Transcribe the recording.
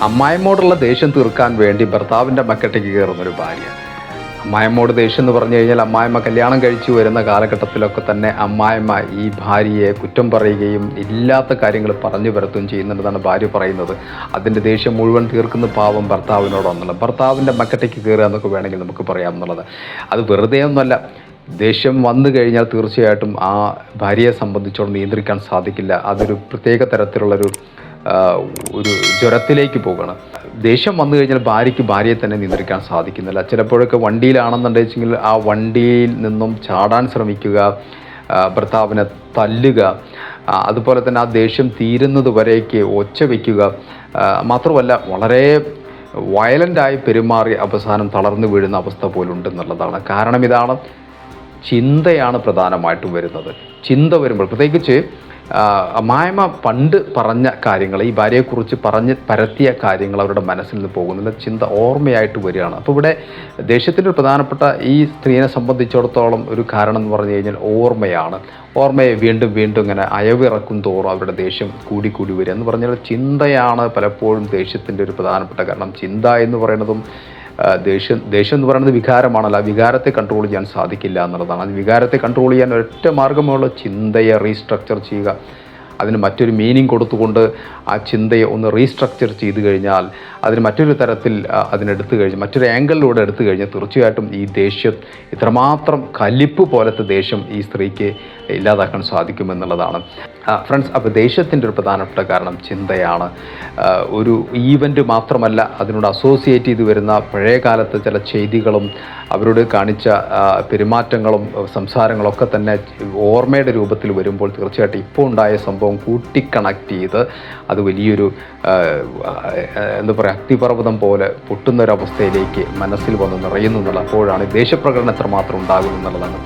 അമ്മായിമ്മോടുള്ള ദേഷ്യം തീർക്കാൻ വേണ്ടി ഭർത്താവിൻ്റെ മക്കട്ടേക്ക് കയറുന്നൊരു ഭാര്യ. അമ്മായിമ്മോട് ദേഷ്യം എന്ന് പറഞ്ഞു കഴിഞ്ഞാൽ അമ്മായിമ്മ കല്യാണം കഴിച്ചു വരുന്ന കാലഘട്ടത്തിലൊക്കെ തന്നെ അമ്മായിമ്മ ഈ ഭാര്യയെ കുറ്റം പറയുകയും ഇല്ലാത്ത കാര്യങ്ങൾ പറഞ്ഞു വരുത്തുകയും ചെയ്യുന്നുണ്ടെന്നാണ് ഭാര്യ പറയുന്നത്. അതിൻ്റെ ദേഷ്യം മുഴുവൻ തീർക്കുന്ന പാവം ഭർത്താവിനോടൊന്നുള്ളത്. ഭർത്താവിൻ്റെ മക്കട്ടേക്ക് കയറുക എന്നൊക്കെ വേണമെങ്കിൽ നമുക്ക് പറയാമെന്നുള്ളത്. അത് വെറുതെ ഒന്നുമല്ല. ദേഷ്യം വന്നു കഴിഞ്ഞാൽ തീർച്ചയായിട്ടും ആ ഭാര്യയെ സംബന്ധിച്ചോളം നിയന്ത്രിക്കാൻ സാധിക്കില്ല. അതൊരു പ്രത്യേക തരത്തിലുള്ളൊരു ജ്വരത്തിലേക്ക് പോകണം. ദേഷ്യം വന്നു കഴിഞ്ഞാൽ ഭാര്യയെ തന്നെ നിയന്ത്രിക്കാൻ സാധിക്കുന്നില്ല. ചിലപ്പോഴൊക്കെ വണ്ടിയിലാണെന്നുണ്ടെങ്കിൽ ആ വണ്ടിയിൽ നിന്നും ചാടാൻ ശ്രമിക്കുക, ഭർത്താവിനെ തല്ലുക, അതുപോലെ തന്നെ ആ ദേഷ്യം തീരുന്നത് വരേക്ക് ഒച്ച വയ്ക്കുക. മാത്രമല്ല വളരെ വയലൻ്റായി പെരുമാറി അവസാനം തളർന്നു വീഴുന്ന അവസ്ഥ പോലുണ്ടെന്നുള്ളതാണ്. കാരണം ഇതാണ്, ചിന്തയാണ് പ്രധാനമായിട്ടും വരുന്നത്. ചിന്ത വരുമ്പോൾ പ്രത്യേകിച്ച് അമ്മായിമ്മ പണ്ട് പറഞ്ഞ കാര്യങ്ങൾ, ഈ ഭാര്യയെക്കുറിച്ച് പരത്തിയ കാര്യങ്ങൾ അവരുടെ മനസ്സിൽ നിന്ന് പോകുന്നില്ല, ചിന്ത ഓർമ്മയായിട്ട് വരികയാണ്. അപ്പോൾ ഇവിടെ ദേഷ്യത്തിൻ്റെ ഒരു പ്രധാനപ്പെട്ട ഈ സ്ത്രീയെ സംബന്ധിച്ചിടത്തോളം ഒരു കാരണം എന്ന് പറഞ്ഞു കഴിഞ്ഞാൽ ഓർമ്മയാണ്. ഓർമ്മയെ വീണ്ടും വീണ്ടും ഇങ്ങനെ അയവിറക്കും തോറും അവരുടെ ദേഷ്യം കൂടി വരിക എന്ന് പറഞ്ഞാൽ ചിന്തയാണ് പലപ്പോഴും ദേഷ്യത്തിൻ്റെ ഒരു പ്രധാനപ്പെട്ട കാരണം. ചിന്ത എന്ന് പറയുന്നതും ദേഷ്യം എന്ന് പറയുന്നത് വികാരമാണല്ലോ. ആ വികാരത്തെ കൺട്രോൾ ചെയ്യാൻ സാധിക്കില്ല എന്നുള്ളതാണ്. അത് വികാരത്തെ കൺട്രോൾ ചെയ്യാൻ ഒരൊറ്റ മാർഗ്ഗമുള്ള ചിന്തയെ റീസ്ട്രക്ചർ ചെയ്യുക. അതിന് മറ്റൊരു മീനിങ് കൊടുത്തുകൊണ്ട് ആ ചിന്തയെ ഒന്ന് റീസ്ട്രക്ചർ ചെയ്ത് കഴിഞ്ഞാൽ, അതിന് മറ്റൊരു തരത്തിൽ അതിനെടുത്തു കഴിഞ്ഞാൽ, മറ്റൊരു ആംഗിളിലൂടെ എടുത്തു കഴിഞ്ഞാൽ തീർച്ചയായിട്ടും ഈ ദേഷ്യം, ഇത്രമാത്രം കലിപ്പ് പോലത്തെ ദേഷ്യം ഈ സ്ത്രീക്ക് ഇല്ലാതാക്കാൻ സാധിക്കുമെന്നുള്ളതാണ്. ഫ്രണ്ട്സ്, അപ്പോൾ ദേഷ്യത്തിൻ്റെ ഒരു പ്രധാനപ്പെട്ട കാരണം ചിന്തയാണ്. ഒരു ഈവൻ്റ് മാത്രമല്ല, അതിനോട് അസോസിയേറ്റ് ചെയ്ത് വരുന്ന പഴയ കാലത്തെ ചില ചെയ്തികളും അവരോട് കാണിച്ച പെരുമാറ്റങ്ങളും സംസാരങ്ങളൊക്കെ തന്നെ ഓർമ്മയുടെ രൂപത്തിൽ വരുമ്പോൾ തീർച്ചയായിട്ടും ഇപ്പോൾ ഉണ്ടായ സംഭവം കൂട്ടി കണക്ട് ചെയ്ത് അത് വലിയൊരു എന്താ പറയുക, അഗ്നിപർവ്വതം പോലെ പൊട്ടുന്നൊരവസ്ഥയിലേക്ക് മനസ്സിൽ വന്ന് നിറയുന്നു എന്നുള്ളത്. അപ്പോഴാണ് ദേഷ്യപ്രകടനം എത്രമാത്രം ഉണ്ടാകുന്നു എന്നുള്ളതാണ്.